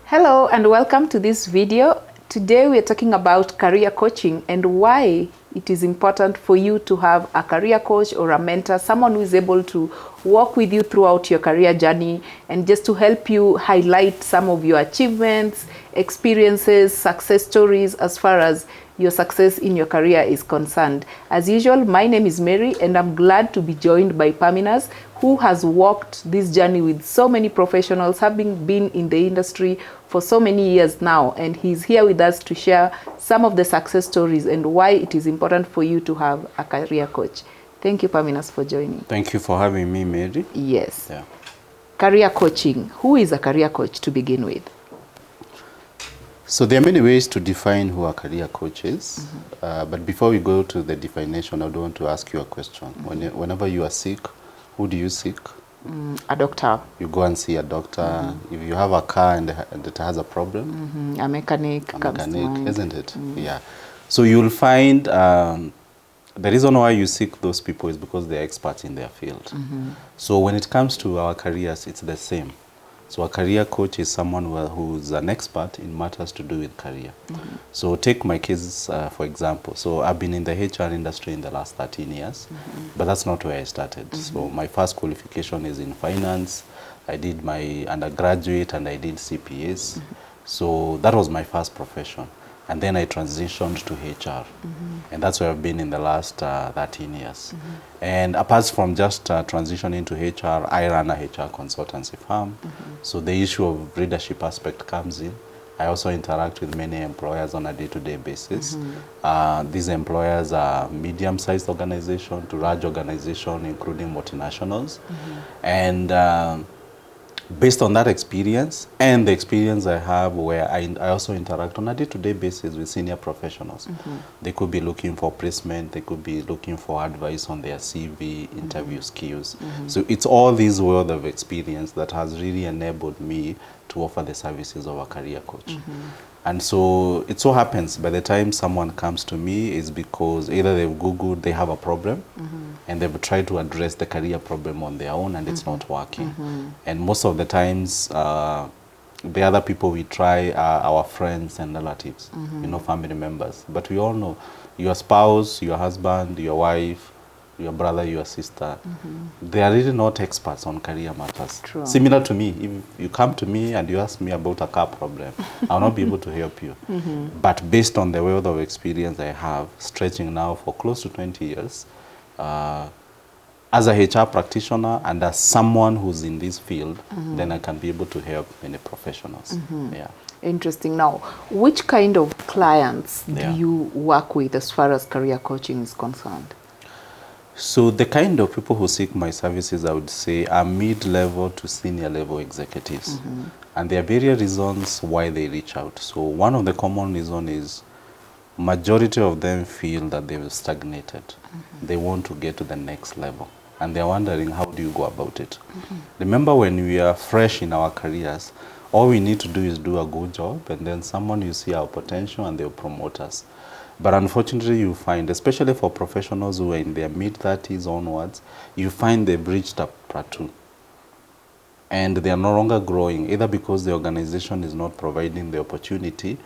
Hello and welcome to this video. Today we are talking about career coaching and why it is important for you to have a career coach or a mentor, someone who is able to walk with you throughout your career journey and just to help you highlight some of your achievements, experiences, success stories as far as your success in your career is concerned. As usual, my name is Mary and I'm glad to be joined by Paminas, who has walked this journey with so many professionals, having been in the industry for so many years now, and he's here with us to share some of the success stories and why it is important for you to have a career coach. Thank you, Paminas, for joining. Thank you for having me, Mary. Yes. Yeah. Career coaching. Who is a career coach to begin with? So there are many ways to define who a career coach is. But before we go to the definition, I do want to ask you a question. Whenever you are sick, who do you seek? A doctor. You go and see a doctor. If you have a car and it has a problem, A mechanic. a Comes to mechanic, mind. isn't it? Yeah. So you'll find the reason why you seek those people is because they're experts in their field. So when it comes to our careers, it's the same. So a career coach is someone who's an expert in matters to do with career. So take my case, for example. So I've been in the HR industry in the last 13 years, but that's not where I started. So my first qualification is in finance. I did my undergraduate and I did CPAs. So that was my first profession. And then I transitioned to HR. And that's where I've been in the last 13 years. And apart from just transitioning to HR, I run a HR consultancy firm. So the issue of leadership aspect comes in. I also interact with many employers on a day-to-day basis. These employers are medium-sized organizations to large organizations, including multinationals. And based on that experience and the experience I have where I also interact on a day-to-day basis with senior professionals. They could be looking for placement, they could be looking for advice on their CV, interview skills. So it's all this world of experience that has really enabled me to offer the services of a career coach. And so it so happens by the time someone comes to me is because either they've Googled, they have a problem, and they've tried to address the career problem on their own and it's not working. And most of the times, the other people we try are our friends and relatives, you know, family members. But we all know your spouse, your husband, your wife, your brother, your sister, they are really not experts on career matters. True. Similar to me, if you come to me and you ask me about a car problem, I'll not be able to help you. But based on the wealth of experience I have, stretching now for close to 20 years, as a HR practitioner and as someone who's in this field, then I can be able to help many professionals. Yeah. Interesting. Now, which kind of clients Yeah. do you work with as far as career coaching is concerned? So the kind of people who seek my services, I would say, are mid-level to senior level executives. And there are various reasons why they reach out. So one of the common reasons is majority of them feel that they've stagnated. They want to get to the next level. And they're wondering, how do you go about it? Remember, when we are fresh in our careers, all we need to do is do a good job, and then someone will see our potential and they'll promote us. But unfortunately, you find, especially for professionals who are in their mid-30s onwards, you find they've reached a plateau. And they are no longer growing, either because the organization is not providing the opportunity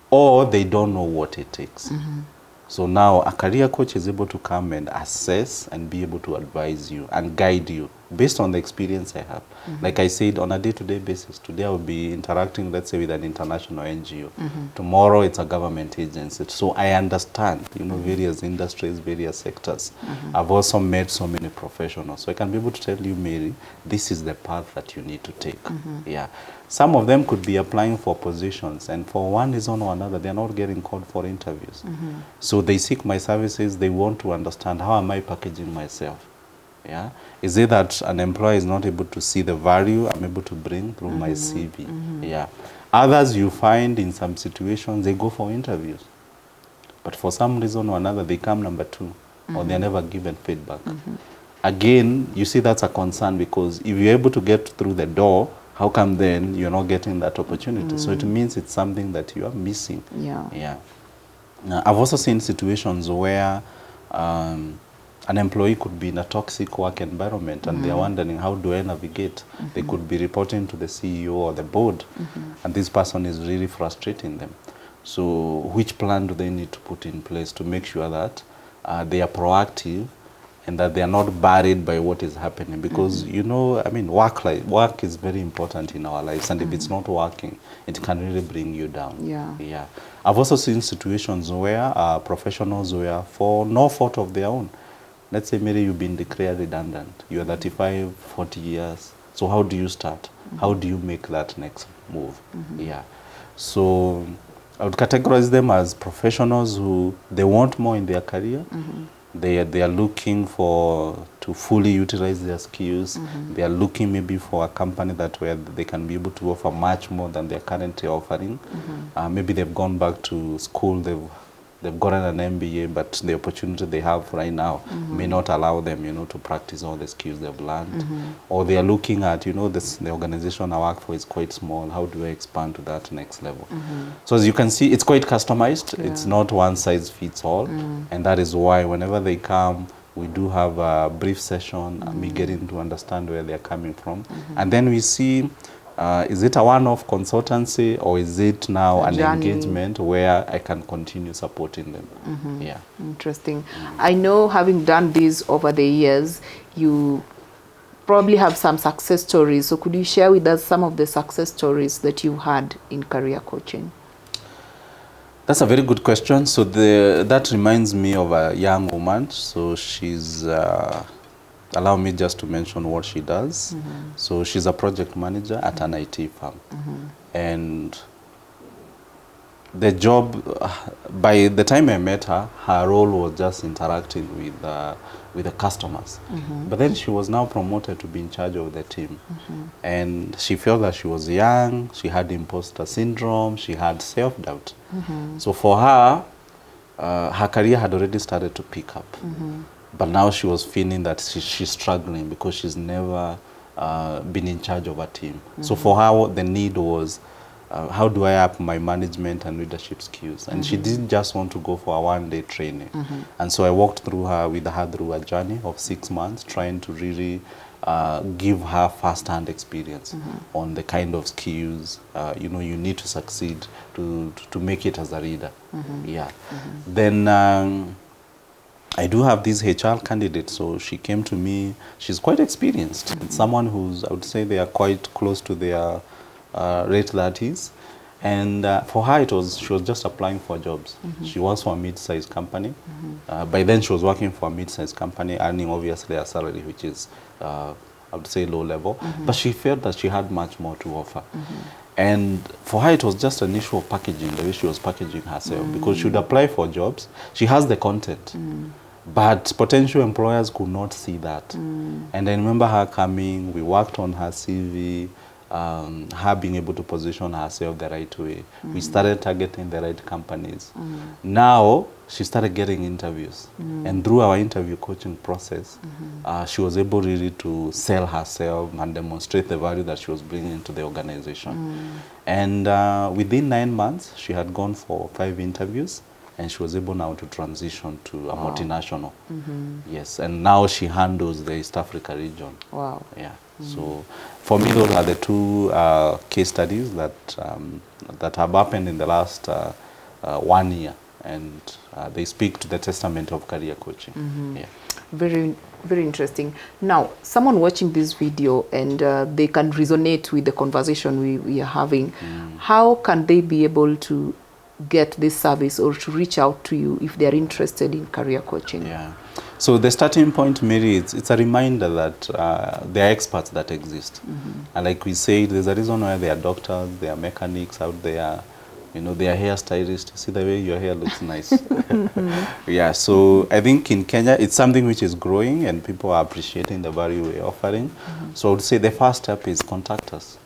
or they don't know what it takes. So now a career coach is able to come and assess and be able to advise you and guide you based on the experience I have. Like I said, on a day-to-day basis, today I will be interacting, let's say, with an international NGO. Tomorrow it's a government agency. So I understand, you know, various industries, various sectors. I've also met so many professionals. So I can be able to tell you, Mary, this is the path that you need to take. Yeah. Some of them could be applying for positions, and for one reason or another, they're not getting called for interviews. So they seek my services. They want to understand, how am I packaging myself? Yeah. Is it that an employer is not able to see the value I'm able to bring through my CV? Yeah. Others, you find in some situations, they go for interviews. But for some reason or another, they come number 2, or they're never given feedback. Again, you see that's a concern, because if you're able to get through the door, how come then you're not getting that opportunity? So it means it's something that you are missing. Yeah. Yeah. I've also seen situations where an employee could be in a toxic work environment and they're wondering, how do I navigate? They could be reporting to the CEO or the board, and this person is really frustrating them. So which plan do they need to put in place to make sure that they are proactive and that they are not buried by what is happening? Because, you know, I mean, work is very important in our lives, and if it's not working, it can really bring you down. Yeah. I've also seen situations where professionals were, for no fault of their own, let's say maybe you've been declared redundant, you're 35, 40 years, so how do you start? How do you make that next move? Yeah. So I would categorize them as professionals who, they want more in their career. They are looking to fully utilize their skills. They are looking maybe for a company where they can be able to offer much more than they're currently offering. Maybe they've gone back to school, they've gotten an MBA, but the opportunity they have right now may not allow them, you know, to practice all the skills they've learned. Or they are looking at, you know, the organization I work for is quite small. How do I expand to that next level? So as you can see, it's quite customized. It's not one size fits all. And that is why whenever they come, we do have a brief session, me getting to understand where they're coming from. And then we see, is it a one-off consultancy, or is it now an engagement where I can continue supporting them? Yeah. Interesting. I know, having done this over the years, you probably have some success stories. So could you share with us some of the success stories that you had in career coaching? That's a very good question. So that reminds me of a young woman. So she's allow me just to mention what she does. So she's a project manager at an IT firm. And the job, by the time I met her, her role was just interacting with the customers. But then she was now promoted to be in charge of the team. And she felt that she was young, she had imposter syndrome, she had self-doubt. So for her, her career had already started to pick up. But now she was feeling that she's struggling because she's never been in charge of a team. So for her, the need was, how do I up my management and leadership skills? And she didn't just want to go for a one-day training. And so I walked with her through a journey of 6 months, trying to really give her first-hand experience on the kind of skills you know, you need to succeed to make it as a leader. Yeah. Then I do have this HR candidate, so she came to me. She's quite experienced. It's someone who's, I would say, they are quite close to their late 30s. And for her, she was just applying for jobs. She works for a mid-sized company. By then, she was working for a mid-sized company, earning obviously a salary which is, I would say, low level. But she felt that she had much more to offer. And for her, it was just an issue of packaging, the way she was packaging herself, because she would apply for jobs. She has the content. But potential employers could not see that. And I remember her coming, we worked on her CV, her being able to position herself the right way. We started targeting the right companies. Now, she started getting interviews. And through our interview coaching process, she was able really to sell herself and demonstrate the value that she was bringing to the organization. And within 9 months, she had gone for 5 interviews. And she was able now to transition to a multinational. Yes, and now she handles the East Africa region. Wow. Yeah. So for me, those are the 2 case studies that have happened in the last 1 year, and they speak to the testament of career coaching. Yeah. Very, very interesting. Now, someone watching this video and they can resonate with the conversation we are having. How can they be able to get this service or to reach out to you if they are interested in career coaching? Yeah. So the starting point, Mary, it's a reminder that there are experts that exist. And like we say, there's a reason why there are doctors, there are mechanics out there, you know, there are hairstylists. See the way your hair looks nice. Yeah, so I think in Kenya, it's something which is growing and people are appreciating the value we're offering. So I would say the first step is contact us.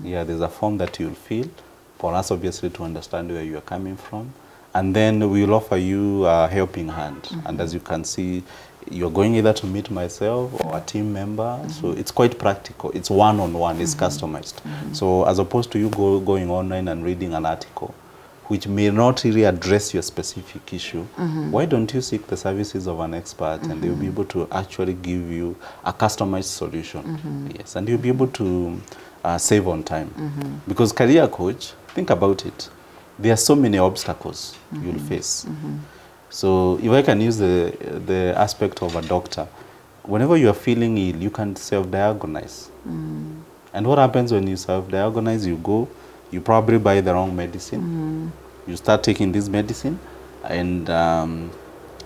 Yeah, there's a form that you'll fill for us, obviously, to understand where you're coming from. And then we'll offer you a helping hand. And as you can see, you're going either to meet myself or a team member. So it's quite practical. It's one-on-one. It's customized. So as opposed to you going online and reading an article, which may not really address your specific issue, why don't you seek the services of an expert and they'll be able to actually give you a customized solution. Yes, and you'll be able to save on time. Because career coach, think about it. There are so many obstacles you'll face. So if I can use the aspect of a doctor, whenever you are feeling ill, you can self-diagnose. And what happens when you self-diagnose? You go, you probably buy the wrong medicine. You start taking this medicine, and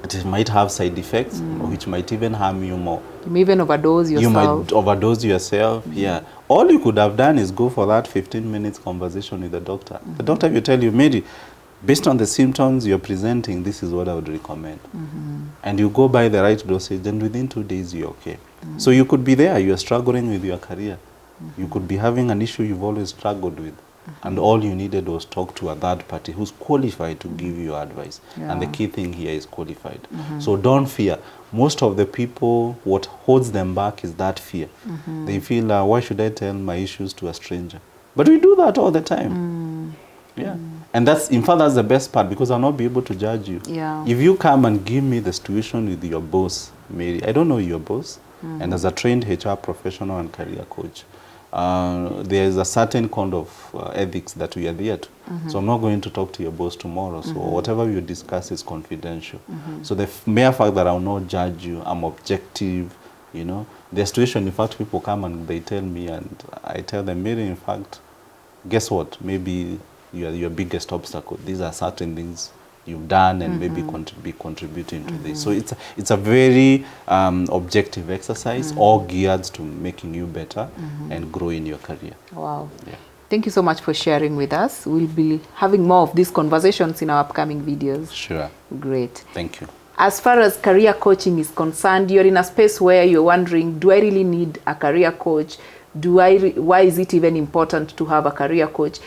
it might have side effects, which might even harm you more. You may even overdose yourself. You might overdose yourself, yeah. All you could have done is go for that 15 minutes conversation with the doctor. The doctor will tell you, Mary, based on the symptoms you're presenting, this is what I would recommend. And you go by the right dosage, and within 2 days, you're okay. So you could be there, you're struggling with your career. You could be having an issue you've always struggled with. And all you needed was talk to a third party who's qualified to give you advice. And the key thing here is qualified. So don't fear. Most of the people, what holds them back is that fear. They feel, why should I tell my issues to a stranger? But we do that all the time. Yeah. And that's, in fact, that's the best part, because I'll not be able to judge you. Yeah. If you come and give me the situation with your boss, Mary, I don't know your boss. And as a trained HR professional and career coach, there's a certain kind of ethics that we adhere to. So I'm not going to talk to your boss tomorrow. So whatever you discuss is confidential. So the mere fact that I will not judge you, I'm objective, you know. The situation, in fact, people come and they tell me, and I tell them, Mary, in fact, guess what? Maybe you are your biggest obstacle. These are certain things you've done and maybe be contributing to this. So it's a very objective exercise, all geared to making you better and grow in your career. Wow. Yeah. Thank you so much for sharing with us. We'll be having more of these conversations in our upcoming videos. Sure. Great. Thank you. As far as career coaching is concerned, you're in a space where you're wondering, do I really need a career coach? Why is it even important to have a career coach?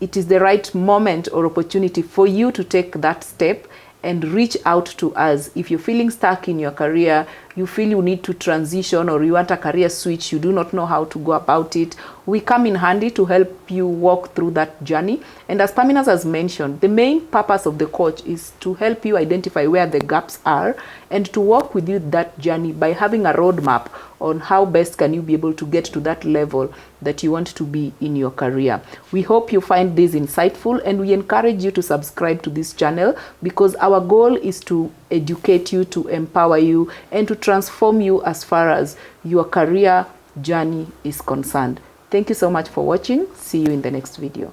It is the right moment or opportunity for you to take that step and reach out to us. If you're feeling stuck in your career, you feel you need to transition, or you want a career switch, you do not know how to go about it, we come in handy to help you walk through that journey. And as Paminas has mentioned, the main purpose of the coach is to help you identify where the gaps are and to walk with you that journey by having a roadmap on how best can you be able to get to that level that you want to be in your career. We hope you find this insightful, and we encourage you to subscribe to this channel, because our goal is to educate you, to empower you, and to transform you as far as your career journey is concerned. Thank you so much for watching. See you in the next video.